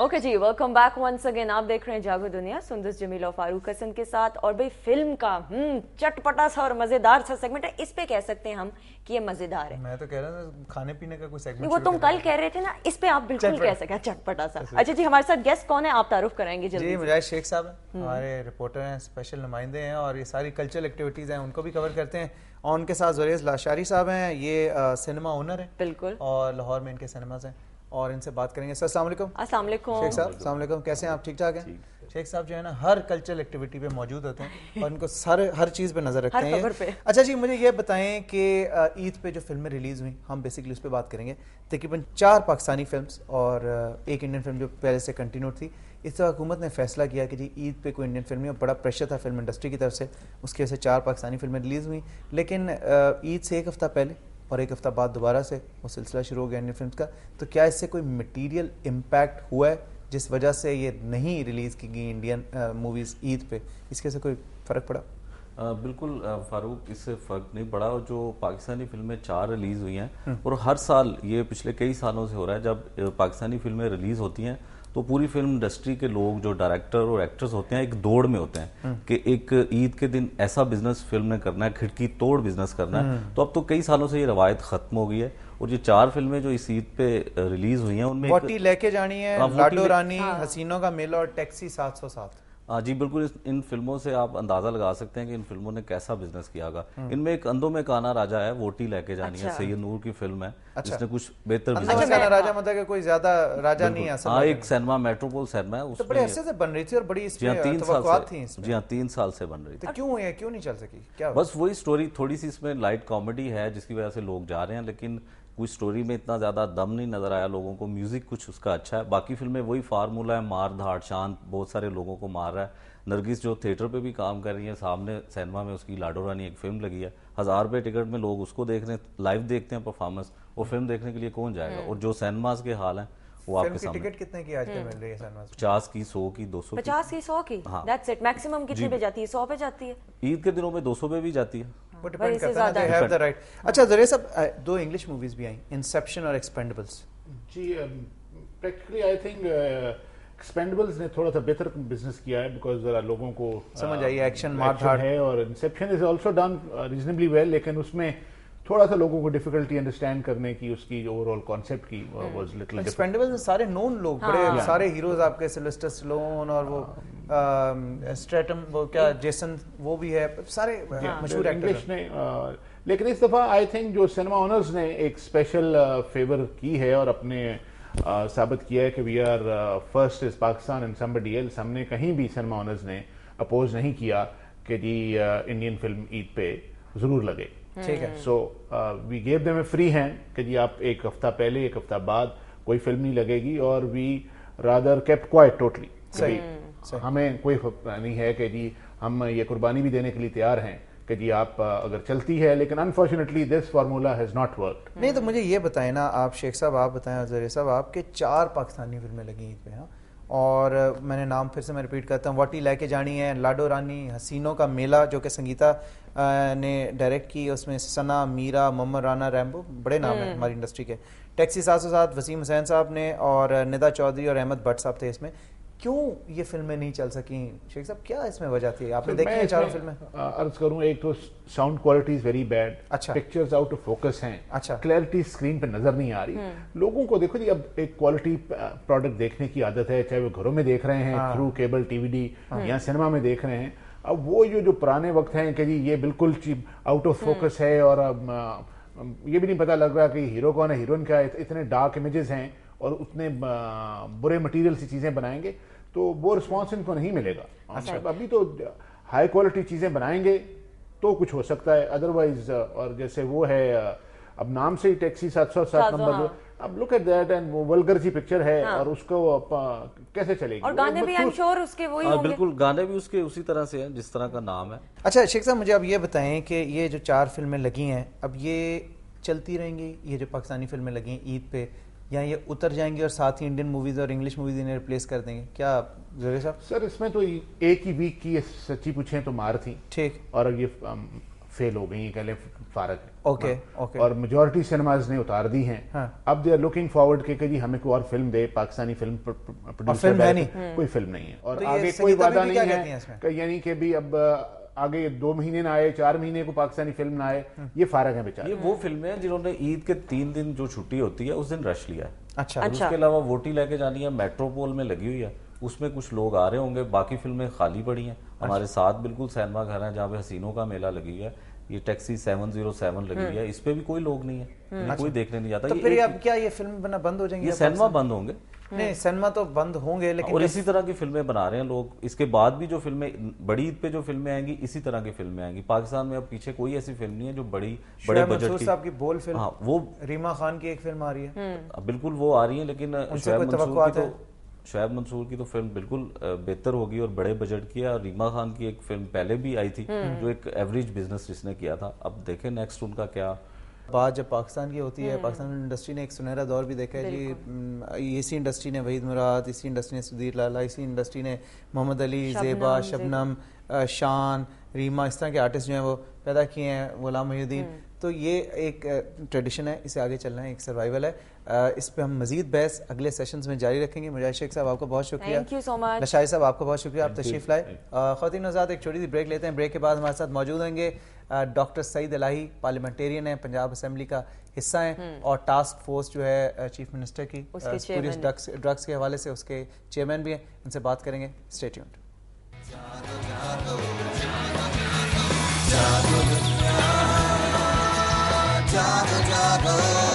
Okay जी, welcome back once again. आप देख रहे हैं जागो दुनिया सुंदर जमील और फारूक हसन के साथ। और भाई फिल्म का चटपटा सा और मजेदार सा सेगमेंट है, इस पे कह सकते हैं हम कि ये मजेदार है। मैं तो कह रहा था खाने पीने का कोई सेगमेंट वो तुम कल कह रहे थे ना, इस पे आप बिल्कुल कह सकते हैं चटपटा सा। अच्छा जी, हमारे साथ गेस्ट कौन है, आप तारुफ कराएंगे जल्दी। जी, मुजाहिद शेख साहब हैं, हमारे रिपोर्टर हैं, स्पेशल नुमाइंदे हैं और ये सारी कल्चरल एक्टिविटीज हैं उनको भी कवर करते हैं। और उनके साथ ज़ुरैज़ लाशारी साहब हैं, ये सिनेमा ओनर है बिल्कुल, और लाहौर में इनके सिनेमाज हैं और इनसे बात करेंगे। सर अस्सलाम वालेकुम। अस्सलाम वालेकुम शेख साहब, अस्सलाम वालेकुम, कैसे हैं आप? ठीक ठाक हैं? शेख साहब जो है ना हर कल्चरल एक्टिविटी पे मौजूद होते हैं और इनको हर चीज़ पे नज़र रखते हैं। अच्छा जी, मुझे ये बताएं कि ईद पे जो फिल्में रिलीज़ हुई, हम बेसिकली उस पर बात करेंगे। तकरीबन 4 पाकिस्तानी फिल्म्स और एक इंडियन फिल्म जो पहले से कंटिन्यू थी। इस तरह हुकूमत ने फैसला किया कि जी ईद पे कोई इंडियन फिल्म नहीं, और बड़ा प्रेशर था फिल्म इंडस्ट्री की तरफ से, उसकी वजह से 4 पाकिस्तानी फिल्में रिलीज़ हुई। लेकिन ईद से एक हफ़्ता पहले और एक हफ़्ता बाद दोबारा से वो सिलसिला शुरू हो गया इंडियन फिल्म का। तो क्या इससे कोई मटीरियल इम्पैक्ट हुआ है जिस वजह से ये नहीं रिलीज़ की गई इंडियन मूवीज़ ईद पे, इसके से कोई फ़र्क पड़ा? बिल्कुल फारूक, इससे फ़र्क नहीं पड़ा। और जो पाकिस्तानी फिल्में 4 रिलीज़ हुई हैं और हर साल ये पिछले कई सालों से हो रहा है, जब पाकिस्तानी फिल्में रिलीज़ होती हैं तो पूरी फिल्म इंडस्ट्री के लोग जो डायरेक्टर और एक्टर्स होते हैं एक दौड़ में होते हैं कि एक ईद के दिन ऐसा बिजनेस फिल्म ने करना है, खिड़की तोड़ बिजनेस करना है। तो अब तो कई सालों से ये रवायत खत्म हो गई है और ये 4 फिल्में जो इस ईद पे रिलीज हुई हैं उनमें वोटी लेके जानी है, लाडो रानी, हसीनों का मेला और टैक्सी 707। जी बिल्कुल, इन फिल्मों से आप अंदाजा लगा सकते हैं कि इन फिल्मों ने कैसा बिजनेस किया होगा। इनमें एक अंधों में काना राजा है, वोटी लेके जानी है, सैयद नूर की फिल्म है, जिसने कुछ बेहतर बिजनेस किया। राजा मतलब कि कोई ज्यादा राजा नहीं है, हाँ, एक सिनेमा मेट्रोपोल सिनेमा है, उसमें बड़े अरसे से बन रही थी और बड़ी जी हाँ 3 साल से, जी हाँ 3 साल से बन रही थी। तो क्यों है, क्यों नहीं चल सकी? क्या बस वही स्टोरी, थोड़ी सी इसमें लाइट कॉमेडी है जिसकी वजह से लोग जा रहे हैं, लेकिन कोई स्टोरी में इतना ज़्यादा दम नहीं नज़र आया लोगों को। म्यूज़िक कुछ उसका अच्छा है, बाकी फिल्में वही फार्मूला है, मार धाड़ शांत, बहुत सारे लोगों को मार रहा है। नरगिस जो थिएटर पे भी काम कर रही है, सामने सिनेमा में उसकी लाडो रानी एक फिल्म लगी है, 1000 रुपये टिकट में लोग उसको देख रहे हैं, लाइव देखते हैं परफॉर्मेंस, वो फिल्म देखने के लिए कौन जाएगा? और जो सिनेमाज के हाल हैं वो आपके सामने। टिकट कितने की आजकल मिल रही है सिनेमा? 50 की, 100 की, 200 की। 50 की, 100 की, दैट्स इट। मैक्सिमम कितने पे जाती है? 100 पे जाती है। ईद के दिनों में 200 पे भी जाती है। वो डिपेंड करता है, दे हैव द राइट। अच्छा ज़ुरैज़ साहब, 2 इंग्लिश मूवीज भी आई, इंसेप्शन और एक्सपेंडेबल्स। जी, प्रैक्टिकली आई थिंक एक्सपेंडेबल्स ने थोड़ा सा बेहतर बिजनेस किया है, बिकॉज जरा लोगों को समझ आई एक्शन मार है। और Inception is also done reasonably well, लेकिन उसमें थोड़ा सा लोगों को डिफिकल्टी अंडरस्टैंड करने की, उसकी ओवरऑल कॉन्सेप्ट की वाज लिटिल। एक्सपेंडेबल्स में सारे नोन लोग, बड़े सारे हीरोज आपके, सिल्वेस्टर स्टैलोन और वो स्ट्रैटम, वो क्या जेसन, वो भी है, सारे मशहूर एक्टर्स ने। लेकिन इस दफा आई थिंक जो सिनेमा ओनर्स ने एक स्पेशल फेवर की है और अपने साबित किया है कि we are first is Pakistan and somebody else. हमने कहीं भी सिनेमा ओनर्स ने अपोज नहीं किया कि जी इंडियन फिल्म ईद पे जरूर लगे, ठीक है। So we gave them a free hand कि जी आप एक हफ्ता पहले, एक हफ्ता बाद कोई फिल्म नहीं लगेगी, और we rather kept quiet totally. हमें कोई नहीं है कि जी हम ये कुर्बानी भी देने के लिए तैयार हैं कि जी आप अगर चलती है, लेकिन unfortunately this formula has not worked. नहीं तो मुझे ये बताएं ना आप, शेख साहब आप बताएं, ज़ुरैज़ साहब, आपके 4 पाकिस्तानी फिल्में लगी ईद पे। हाँ, और मैंने नाम फिर से मैं रिपीट करता हूँ, वोटी लेके जानी है, लाडो रानी, हसीनों का मेला जो कि संगीता ने डायरेक्ट की, उसमें सना, मीरा, मोहम्मद राना, रैम्बो, बड़े नाम हैं हमारी इंडस्ट्री के, टैक्सी 707 वसीम हुसैन साहब ने, और निदा चौधरी और अहमद भट्ट साहब थे इसमें। क्यों ये फिल्में नहीं चल सकी शेख साहब, क्या इसमें वजह थी? आपने देखी है 4 फिल्में? अर्ज करूं, एक तो sound quality is very bad. अच्छा, पिक्चर्स आउट ऑफ फोकस हैं। अच्छा, क्लैरिटी स्क्रीन पे नजर नहीं आ रही। लोगों को देखो जी, अब एक क्वालिटी प्रोडक्ट देखने की आदत है, चाहे वो घरों में देख रहे हैं थ्रू केबल टीवीडी या सिनेमा में देख रहे हैं। अब वो जो पुराने वक्त हैं कि जी ये बिल्कुल आउट ऑफ फोकस है, और ये भी नहीं पता लग रहा कि हीरो कौन है, हीरोइन क्या है, इतने डार्क इमेजेस हैं और उतने बुरे मटेरियल से चीजें बनाएंगे, तो वो रिस्पॉन्स इनको नहीं मिलेगा। अच्छा, अभी तो हाई क्वालिटी चीजें बनाएंगे तो कुछ हो सकता है, अदरवाइज और जैसे वो है अब नाम से ही टैक्सी 707 नंबर, अब लुक एट दैट, एंड वो वल्गर सी पिक्चर है। हाँ। और उसको कैसे चलेगी? और गाने भी आई एम श्योर उसके वही होंगे। बिल्कुल, गाने भी उसके उसी तरह से हैं जिस तरह का नाम है। अच्छा शेख साहब, मुझे अब ये बताएं कि ये जो 4 फिल्में लगी हैं, अब ये चलती रहेंगी, ये जो पाकिस्तानी फिल्में लगी हैं ईद पे, या ये उतर जाएंगी और साथ ही इंडियन मूवीज और इंग्लिश मूवीज इन्हें रिप्लेस कर देंगे? क्या ज़ुरैज़ साहब? सर इसमें तो एक ही वीक की सच्ची पूछें तो मार थी, ठीक, और ये फेल हो गई हैं, कह लें फारग। Okay okay. और मेजॉरिटी सिनेमाज ने उतार दी हैं। हाँ। अब दे आर लुकिंग फॉरवर्ड कि जी हमें कोई और फिल्म दे, पाकिस्तानी फिल्म प्रोड्यूसर फिल्म है नहीं, कोई फिल्म नहीं है और तो आगे कोई वादा नहीं है, यानी कि भी अब आगे 2 महीने ना आए, 4 महीने को पाकिस्तानी फिल्म ना आए, ये फारग है बेचारे। ये वो फिल्में हैं जिन्होंने ईद के 3 दिन जो छुट्टी होती है उस दिन रश लिया है। अच्छा। उसके अलावा वोटी लेके जानी है, मेट्रोपोल में लगी हुई है, उसमें कुछ लोग आ रहे होंगे, बाकी फिल्में खाली पड़ी हैं। हमारे साथ बिल्कुल सिनेमा घर है जहाँ पे हसीनों का मेला लगी हुआ है, ये टैक्सी 707 लगी हुई है, इस पे भी कोई लोग नहीं है, कोई देखने नहीं जाता। तो फिर अब क्या ये फिल्म बना बंद हो जाएंगी? ये सिनेमा बंद होंगे? नहीं, सिनेमा तो बंद होंगे, लेकिन और इसी तरह की फिल्में बना रहे हैं लोग। इसके बाद भी जो फिल्में, बड़ी ईद पे जो फिल्में आएंगी इसी तरह की फिल्में आएंगी। पाकिस्तान में अब पीछे कोई ऐसी फिल्म नहीं है जो बड़े बजट की। साहब की बोल फिल्म, हाँ, वो रीमा खान की एक फिल्म आ रही है, बिल्कुल वो आ रही है, लेकिन शोएब मंसूर की तो फिल्म बिल्कुल बेहतर होगी और बड़े बजट की है। और रीमा खान की एक फिल्म पहले भी आई थी जो एक एवरेज बिजनेस जिसने किया था। अब देखें नेक्स्ट उनका क्या। बात जब पाकिस्तान की होती है, पाकिस्तान इंडस्ट्री ने एक सुनहरा दौर भी देखा है जी। इसी इंडस्ट्री ने वहीद मुराद, इसी इंडस्ट्री ने सुधीर लाला, इसी इंडस्ट्री ने मोहम्मद अली, ज़ेबा, शबनम, शान, रीमा, इस तरह के आर्टिस्ट जो हैं वो पैदा किए हैं, गुलाम मोहिउद्दीन। तो ये एक ट्रेडिशन है, इसे आगे चलना है, एक सर्वाइवल है। इस पे हम मजीद बहस अगले सेशंस में जारी रखेंगे। मुजाहिद शेख साहब आपका बहुत शुक्रिया, थैंक यू सो मच। लशाई साहब आपका बहुत शुक्रिया, आप तशरीफ लाए। ख़वातीन आज़ाद, एक छोटी सी ब्रेक लेते हैं। ब्रेक के बाद हमारे साथ मौजूद होंगे डॉक्टर सईद इलाही, पार्लियामेंटेरियन है, पंजाब असेंबली का हिस्सा हैं और टास्क फोर्स जो है चीफ मिनिस्टर की ड्रग्स के हवाले से उसके चेयरमैन भी हैं। उनसे बात करेंगे। Stay tuned. जागो